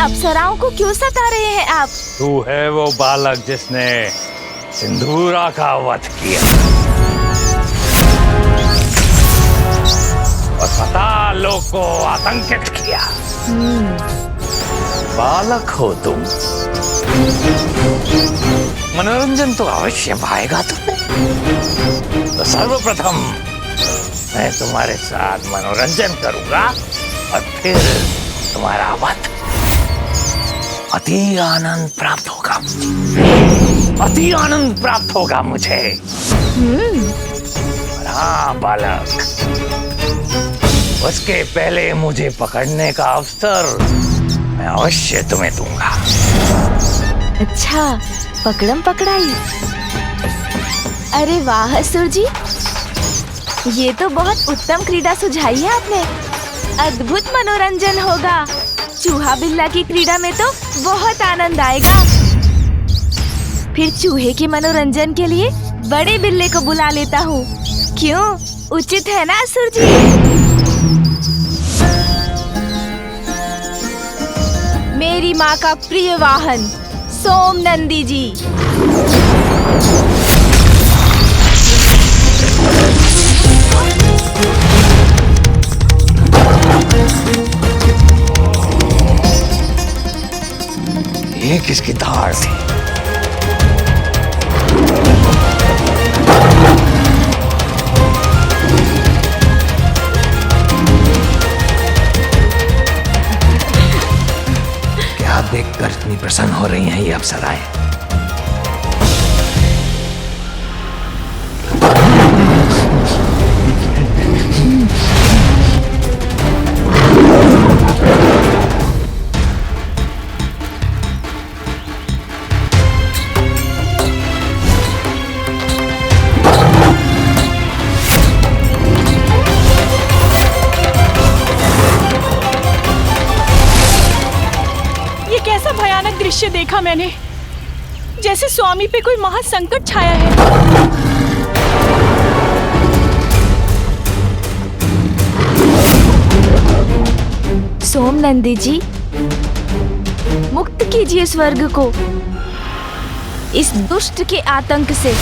अप्सराओं को क्यों सता रहे हैं आप? तू है वो बालक जिसने सिंदूरा का वध किया और पाताल लोक को आतंकित किया। बालक हो तुम, मनोरंजन तो अवश्य पाएगा तुम्हें। तो सर्वप्रथम मैं तुम्हारे साथ मनोरंजन करूंगा और फिर तुम्हारा वध। अति आनंद प्राप्त होगा मुझे, अति आनंद प्राप्त होगा मुझे। हाँ बालक, उसके पहले मुझे पकड़ने का अवसर मैं अवश्य तुम्हें दूंगा। अच्छा, पकड़म पकड़ाई। अरे वाह असुर जी, ये तो बहुत उत्तम क्रीड़ा सुझाई है आपने। अद्भुत मनोरंजन होगा। चूहा बिल्ला की क्रीड़ा में तो बहुत आनंद आएगा। फिर चूहे के मनोरंजन के लिए बड़े बिल्ले को बुला लेता हूँ। क्यों, उचित है ना असुर जी? मेरी माँ का प्रिय वाहन सोम नंदी जी। ये किसकी धार थी? क्या देखकर इतनी प्रसन्न हो रही हैं ये अप्सराएं? दृश्य देखा मैंने, जैसे स्वामी पे कोई महासंकट छाया है। सोम नंदी जी, मुक्त कीजिए स्वर्ग को इस दुष्ट के आतंक से।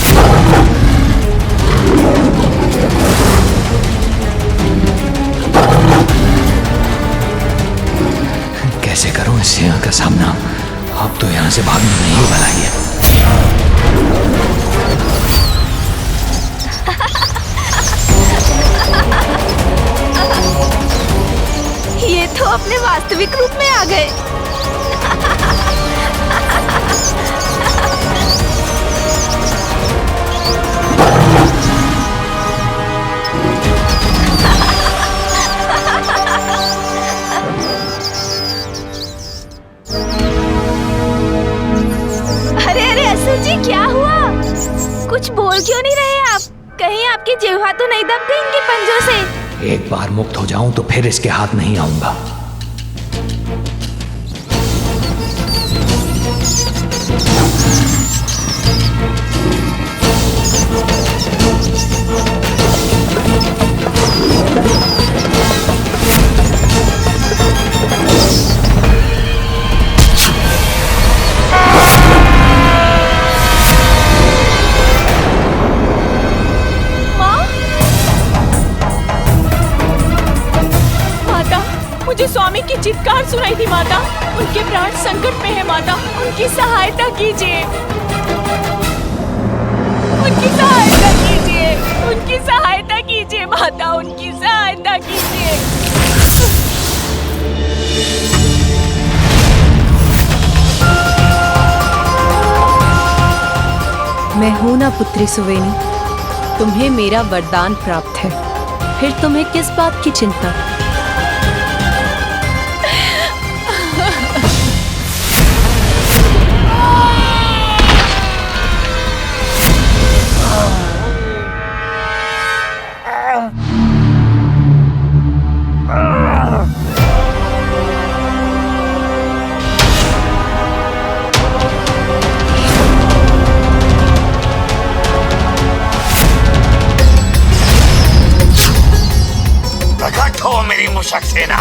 कैसे करूं इस सिंह का सामना? अब तो यहाँ से भागना नहीं भला है। ये तो अपने वास्तविक रूप में आ गए। जी क्या हुआ? कुछ बोल क्यों नहीं रहे आप? कहीं आपकी जिह्वा तो नहीं दब गई इनके पंजों से? एक बार मुक्त हो जाऊं तो फिर इसके हाथ नहीं आऊंगा। मुझे स्वामी की चित्कार सुनाई थी माता। उनके प्राण संकट में है माता, उनकी सहायता कीजिए, उनकी सहायता कीजिए, उनकी सहायता कीजिए माता, उनकी सहायता कीजिए। मैं हूं ना पुत्री सुवेनी, तुम्हें मेरा वरदान प्राप्त है, फिर तुम्हें किस बात की चिंता? प्रकट हो मेरी मूषक सेना।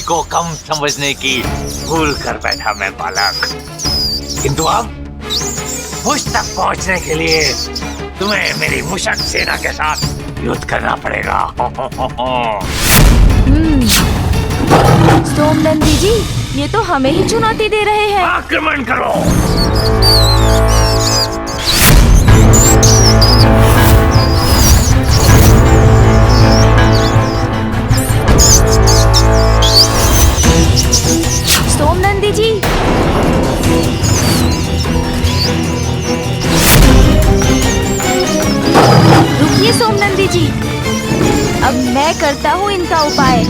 को कम समझने की भूल कर बैठा मैं बालक। किंतु अब मुझ तक पहुंचने के लिए तुम्हें मेरी मुशक सेना के साथ युद्ध करना पड़ेगा। सोमनंदी जी, ये तो हमें ही चुनौती दे रहे हैं। आक्रमण करो। सोमनंदी जी, रुकिए सोमनंदी जी, अब मैं करता हूँ इनका उपाय।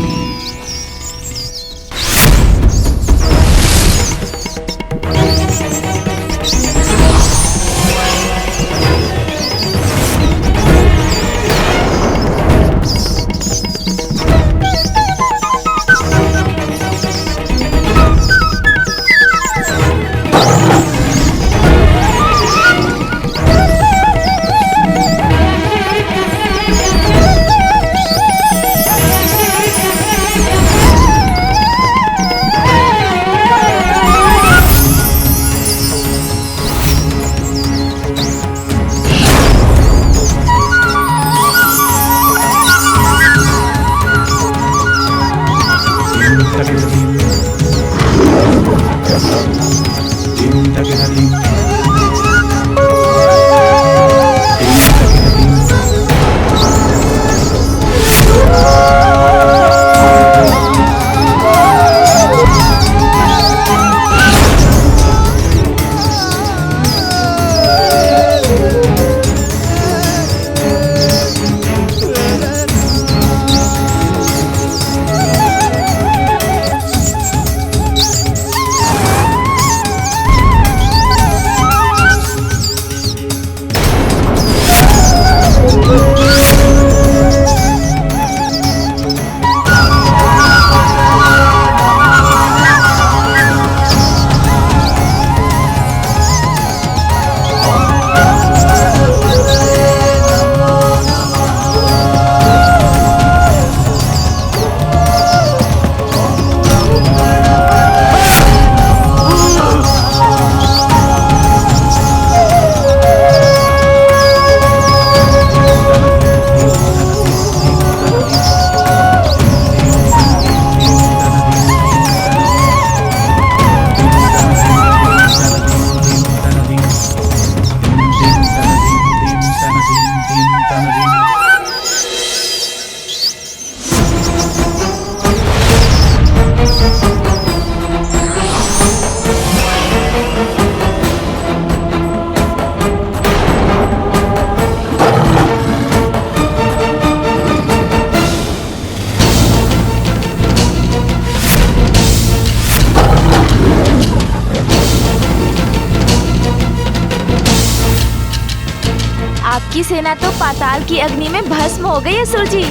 आपकी सेना तो पाताल की अग्नि में भस्म हो गई असुर जी।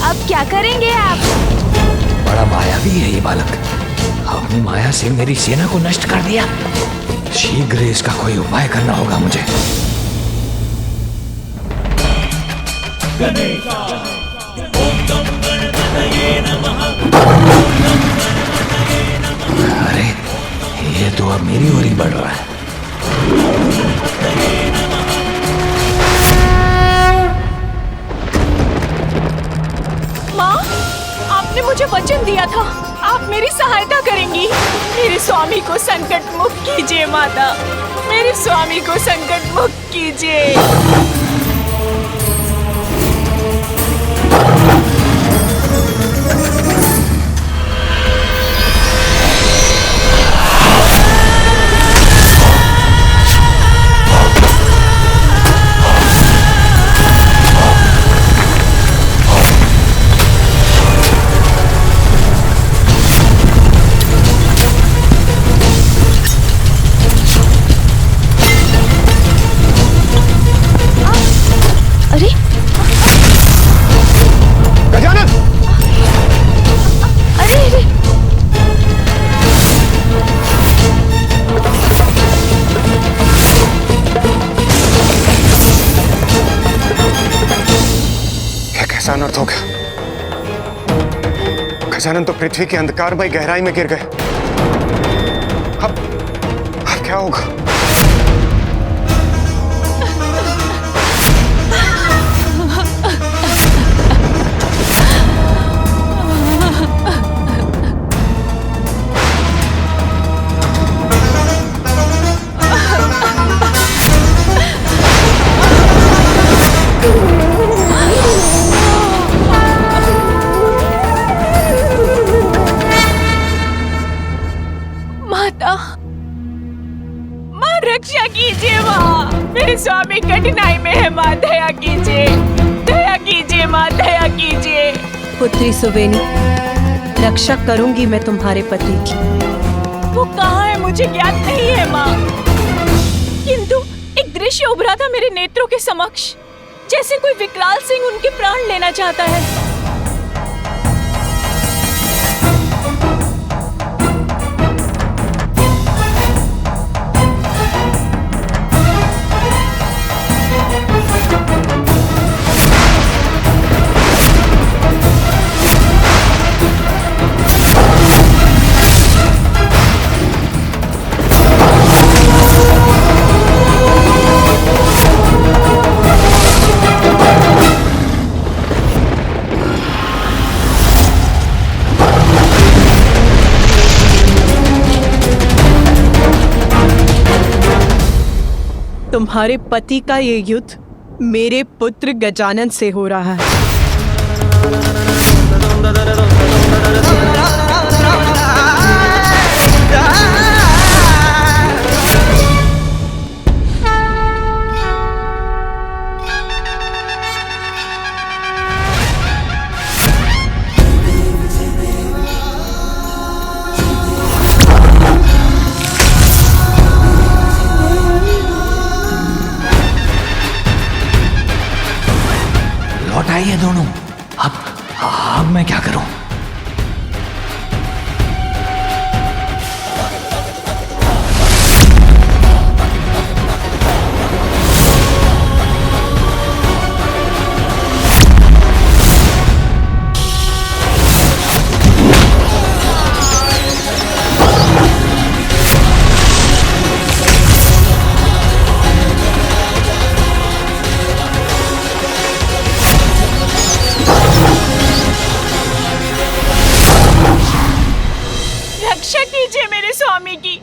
अब क्या करेंगे आप? बड़ा मायावी है ये बालक। अपनी माया से मेरी सेना को नष्ट कर दिया। शीघ्र इसका कोई उपाय करना होगा मुझे। अरे ये तो अब मेरी ओर ही बढ़ रहा है। माँ, आपने मुझे वचन दिया था, आप मेरी सहायता करेंगी। मेरे स्वामी को संकट मुक्त कीजिए माता, मेरे स्वामी को संकट मुक्त कीजिए। अरे गजानन! अरे अरे यह कैसा अनर्थ हो गया? गजानन तो पृथ्वी की अंधकारमय गहराई में गिर गए। अब क्या होगा? माँ रक्षा कीजिए माँ, मेरे स्वामी कठिनाई में है माँ, दया कीजिए माँ, दया कीजिए। पुत्री सुवेनी, रक्षा करूंगी मैं तुम्हारे पति की। वो कहाँ है मुझे ज्ञात नहीं है माँ, किंतु एक दृश्य उभरा था मेरे नेत्रों के समक्ष, जैसे कोई विकराल सिंह उनके प्राण लेना चाहता है। तुम्हारे पति का ये युद्ध मेरे पुत्र गजानन से हो रहा है। लौट आइए दोनों। अब मैं क्या करूं?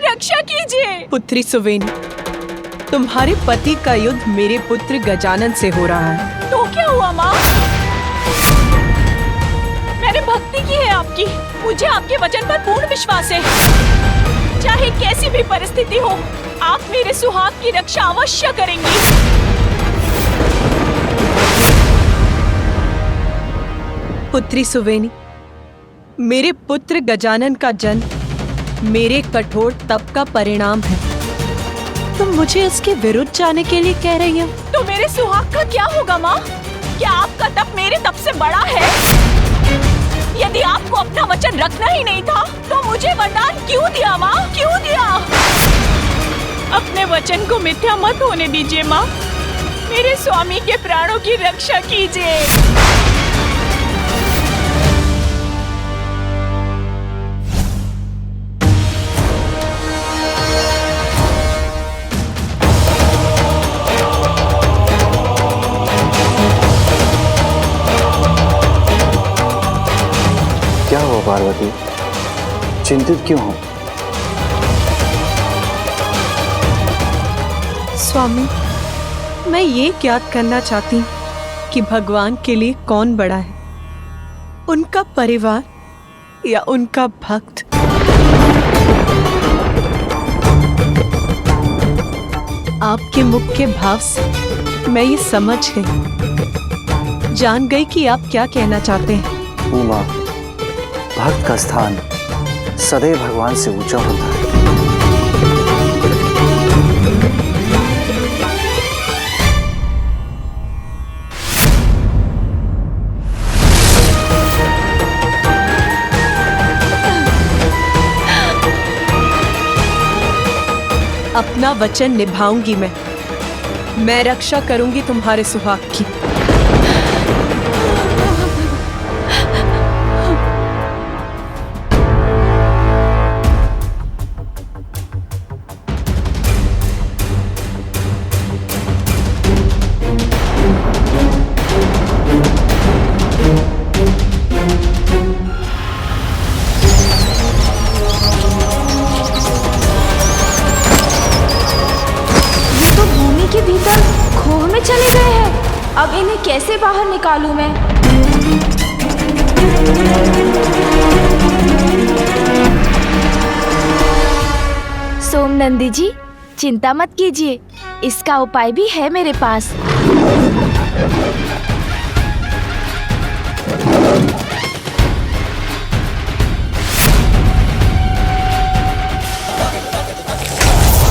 रक्षा कीजिए। पुत्री सुवेनी, तुम्हारे पति का युद्ध मेरे पुत्र गजानन से हो रहा है। तो क्या हुआ माँ? मैंने भक्ति की है आपकी, मुझे आपके वचन पर पूर्ण विश्वास है। चाहे कैसी भी परिस्थिति हो, आप मेरे सुहाग की रक्षा अवश्य करेंगी। पुत्री सुवेनी, मेरे पुत्र गजानन का जन्म मेरे कठोर तप का परिणाम है। तुम मुझे उसके विरुद्ध जाने के लिए कह रही हो? तो मेरे सुहाग का क्या होगा माँ? क्या आपका तप मेरे तप से बड़ा है? यदि आपको अपना वचन रखना ही नहीं था, तो मुझे वरदान क्यों दिया माँ? क्यों दिया? अपने वचन को मिथ्या मत होने दीजिए माँ। मेरे स्वामी के प्राणों की रक्षा कीजिए। क्या हुआ पार्वती, चिंतित क्यों हो? स्वामी, मैं ये ज्ञात करना चाहती हूँ कि भगवान के लिए कौन बड़ा है, उनका परिवार या उनका भक्त। आपके मुख के भाव से मैं ये समझ गई, जान गई कि आप क्या कहना चाहते हैं। उमा, भक्त का स्थान सदैव भगवान से ऊंचा होता है। अपना वचन निभाऊंगी मैं रक्षा करूंगी तुम्हारे सुहाग की। अब इन्हें कैसे बाहर निकालूं मैं? सोमनंदी जी, चिंता मत कीजिए, इसका उपाय भी है मेरे पास।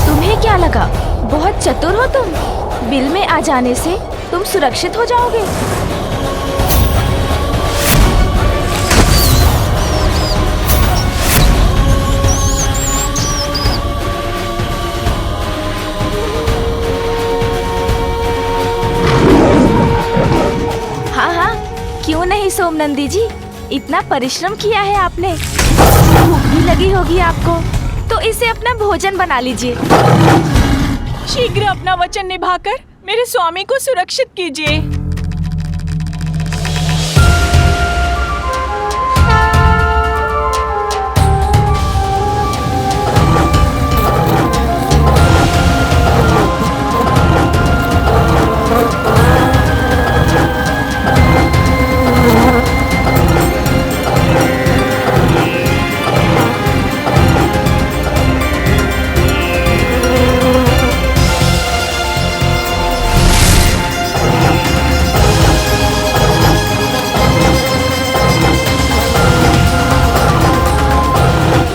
तुम्हें क्या लगा बहुत चतुर हो तुम? बिल में आ जाने से तुम सुरक्षित हो जाओगे। क्यों नहीं सोमनंदी जी, इतना परिश्रम किया है आपने, भूख भी लगी होगी आपको, तो इसे अपना भोजन बना लीजिए। शीघ्र अपना वचन निभाकर मेरे स्वामी को सुरक्षित कीजिए।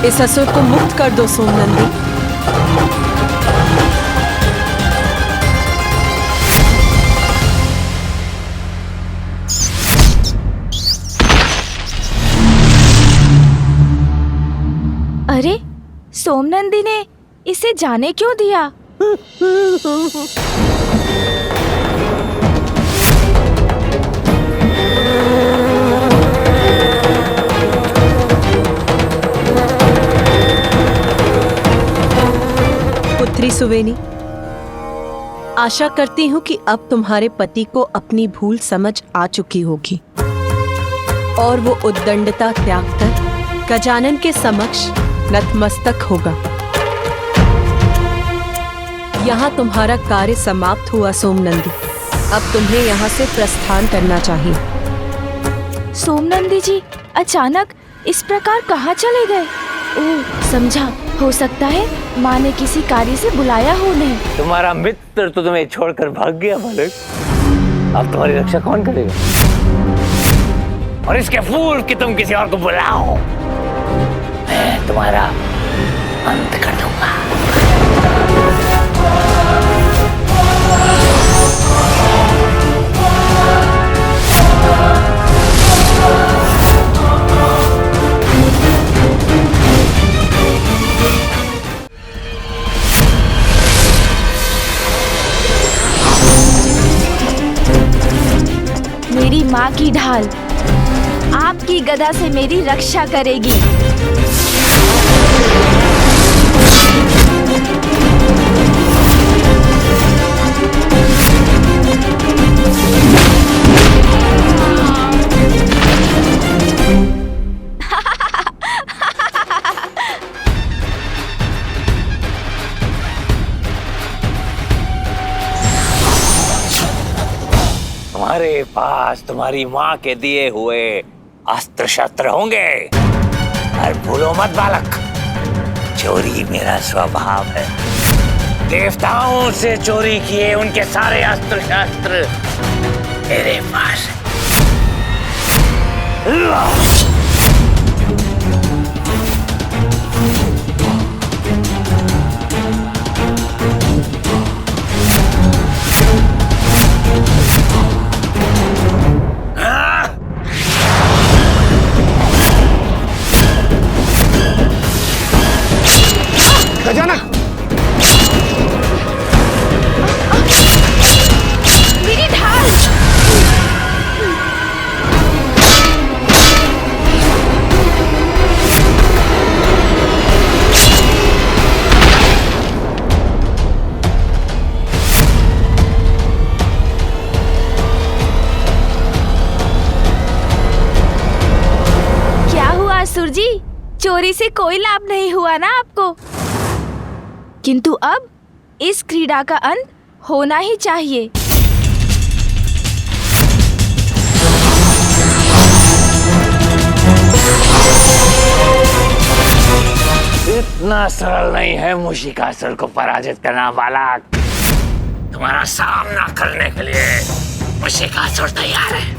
इस असुर को मुक्त कर दो सोमनंदी। अरे, सोमनंदी ने इसे जाने क्यों दिया? पुत्री सुवेनी, आशा करती हूँ कि अब तुम्हारे पति को अपनी भूल समझ आ चुकी होगी और वो उद्दंडता त्याग कर गजानन के समक्ष नतमस्तक होगा। यहाँ तुम्हारा कार्य समाप्त हुआ सोमनंदी, अब तुम्हें यहाँ से प्रस्थान करना चाहिए। सोमनंदी जी अचानक इस प्रकार कहाँ चले गए? ओह, समझा, हो सकता है माँ ने किसी कार्य से बुलाया हो उन्हें। तुम्हारा मित्र तो तुम्हें छोड़कर भाग गया बालक, अब तुम्हारी रक्षा कौन करेगा? और इसके फूल कि तुम किसी और को बुलाओ, मैं तुम्हारा अंत कर दूंगा। मेरी माँ की ढाल आपकी गदा से मेरी रक्षा करेगी। तुम्हारे पास तुम्हारी माँ के दिए हुए अस्त्र शस्त्र होंगे, और भूलो मत बालक, चोरी मेरा स्वभाव है। देवताओं से चोरी किए उनके सारे अस्त्र शस्त्र मेरे पास हैं। गजानन! मेरी ढाल! क्या हुआ असुर जी? चोरी से कोई लाभ नहीं हुआ ना आपको? किंतु अब इस क्रीड़ा का अंत होना ही चाहिए। इतना सरल नहीं है मूषिकासुर को पराजित करना बालक। तुम्हारा सामना करने के लिए मूषिकासुर तैयार है।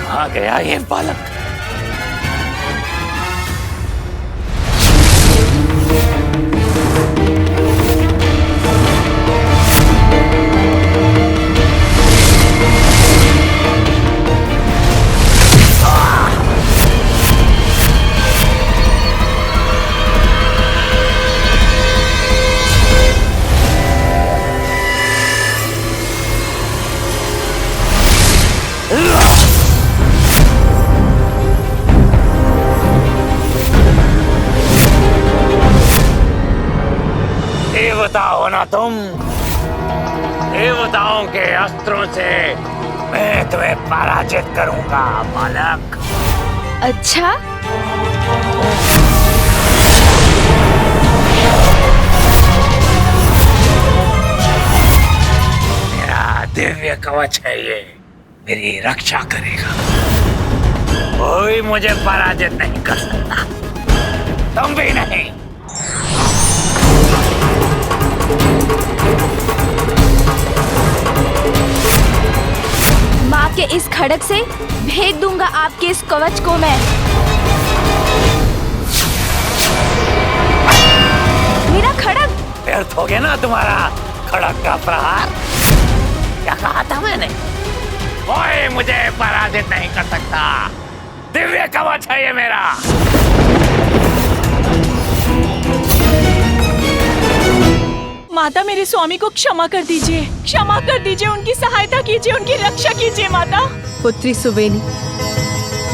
आ गया ये बालक। देवता हो ना तुम? देवताओं के अस्त्रों से मैं तुम्हें पराजित करूंगा बालक। अच्छा, मेरा दिव्य कवच है ये, मेरी रक्षा करेगा। कोई मुझे पराजित नहीं कर सकता, तुम भी नहीं। माँ के इस खड़ग से भेद दूंगा आपके इस कवच को मैं। मेरा खड़ग व्यर्थ हो गया ना तुम्हारा खड़ग का प्रहार। क्या कहा था मैंने? कोई मुझे पराजित नहीं कर सकता, दिव्य कवच है ये मेरा। माता, मेरे स्वामी को क्षमा कर दीजिए, क्षमा कर दीजिए, उनकी सहायता कीजिए, उनकी रक्षा कीजिए माता। पुत्री सुवेनी,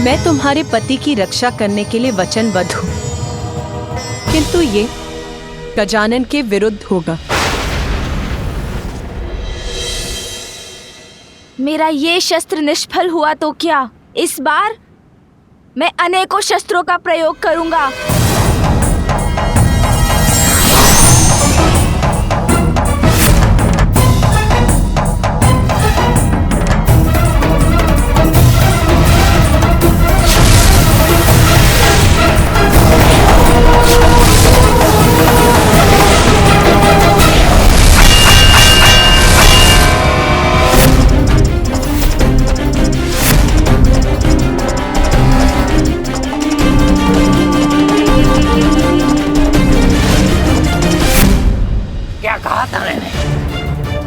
मैं तुम्हारे पति की रक्षा करने के लिए वचनबद्ध हूँ, किंतु ये गजानन के विरुद्ध होगा। मेरा ये शस्त्र निष्फल हुआ तो क्या, इस बार मैं अनेकों शस्त्रों का प्रयोग करूंगा।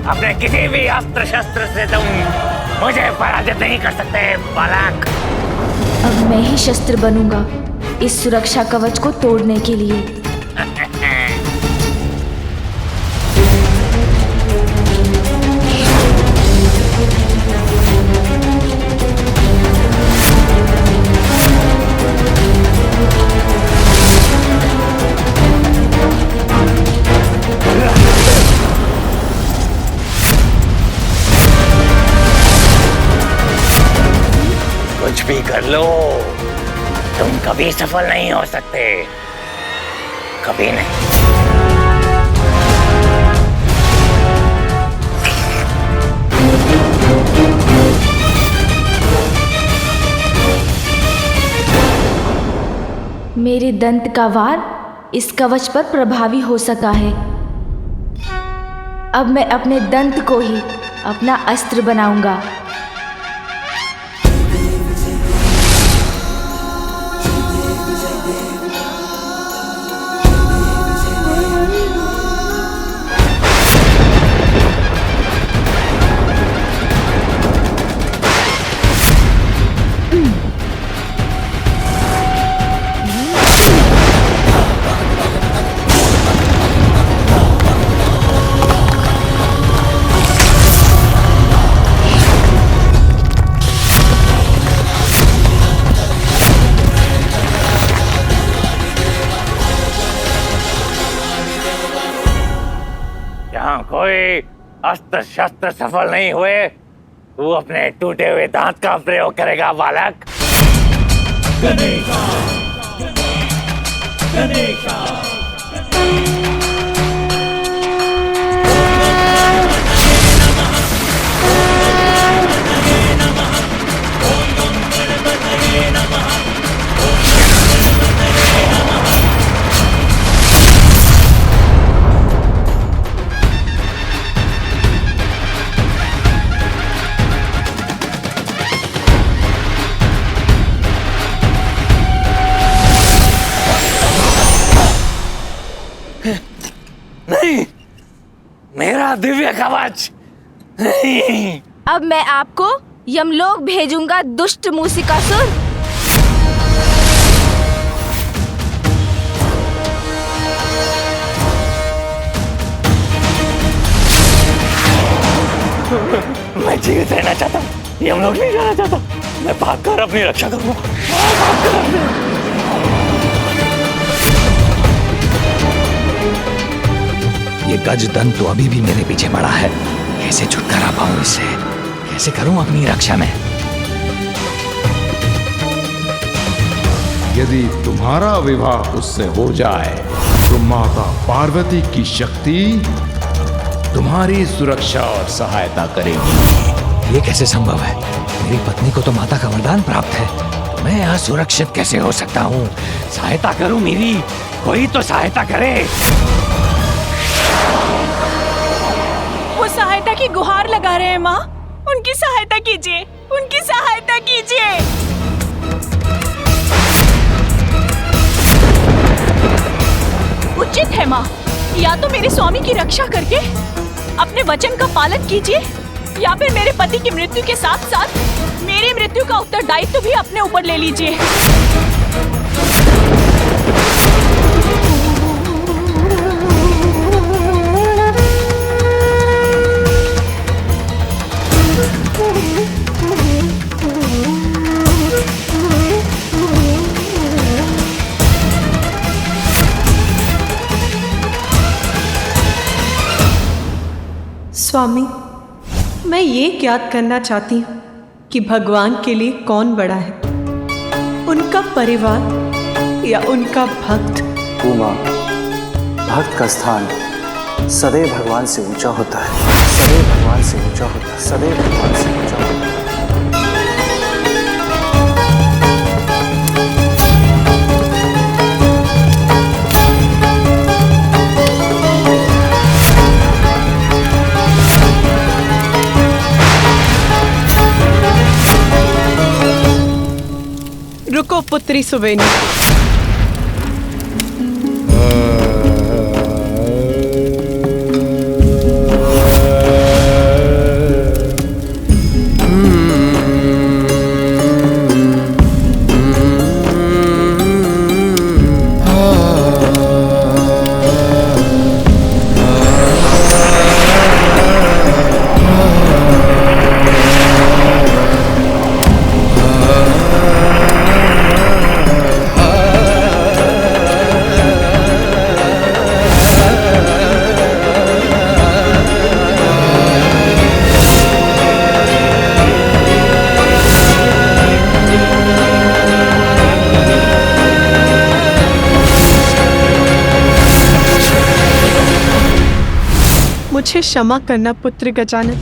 अपने किसी भी अस्त्र शस्त्र से तुम मुझे पराजित नहीं कर सकते बालक। अब मैं ही शस्त्र बनूंगा इस सुरक्षा कवच को तोड़ने के लिए। कुछ भी कर लो, तुम कभी सफल नहीं हो सकते, कभी नहीं। मेरे दंत का वार इस कवच पर प्रभावी हो सका है। अब मैं अपने दंत को ही अपना अस्त्र बनाऊंगा। कोई अस्त्र शस्त्र सफल नहीं हुए, तू अपने टूटे हुए दांत का प्रयोग करेगा बालक। नहीं, मेरा दिव्य कवच नहीं। अब मैं आपको यमलोक भेजूंगा, दुष्ट मूसिकासुर। मैं जीवित रहना चाहता हूँ, यमलोक नहीं जाना चाहता। मैं भागकर अपनी रक्षा करूंगा। ये गजदंत तो अभी भी मेरे पीछे पड़ा है। कैसे छुटकारा पाऊं इससे? कैसे करूं अपनी रक्षा में? यदि तुम्हारा विवाह उससे हो जाए तो माता पार्वती की शक्ति तुम्हारी सुरक्षा और सहायता करेगी। ये कैसे संभव है? मेरी पत्नी को तो माता का वरदान प्राप्त है, तो मैं असुरक्षित कैसे हो सकता हूँ? सहायता करूं मेरी, कोई तो सहायता करे। वो सहायता की गुहार लगा रहे हैं माँ। उनकी सहायता कीजिए, उनकी सहायता कीजिए। उचित है माँ, या तो मेरे स्वामी की रक्षा करके अपने वचन का पालन कीजिए, या फिर मेरे पति की मृत्यु के साथ साथ मेरी मृत्यु का उत्तरदायित्व भी अपने ऊपर ले लीजिए। स्वामी, मैं ये ज्ञात करना चाहती हूँ कि भगवान के लिए कौन बड़ा है, उनका परिवार या उनका भक्त। उमा, भक्त का स्थान सदैव भगवान से ऊंचा होता है, सदैव भगवान से ऊंचा होता है, सदैव भगवान से ऊंचा होता है। रुको पुत्री सुवेनी। मुझे क्षमा करना पुत्र गजानन।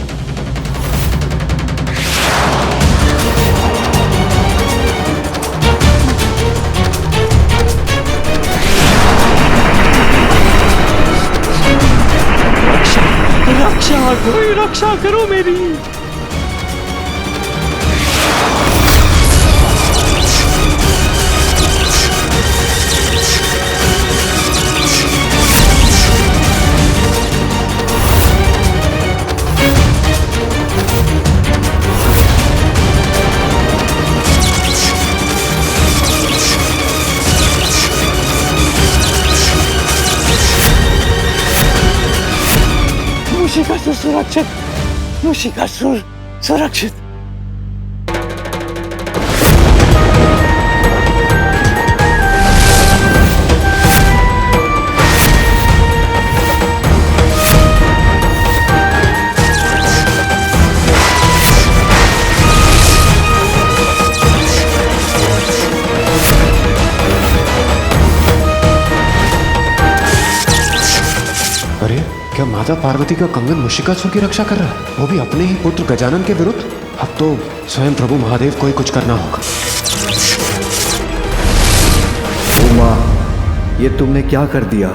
रक्षा करो मेरी। मूषिकासुर सुरक्षित, मूषिकासुर सुरक्षित। क्या माता पार्वती का कंगन मुशिकासुर की रक्षा कर रहा है, वो भी अपने ही पुत्र गजानन के विरुद्ध? अब तो स्वयं प्रभु महादेव को ही कुछ करना होगा। उमा, ये तुमने क्या कर दिया?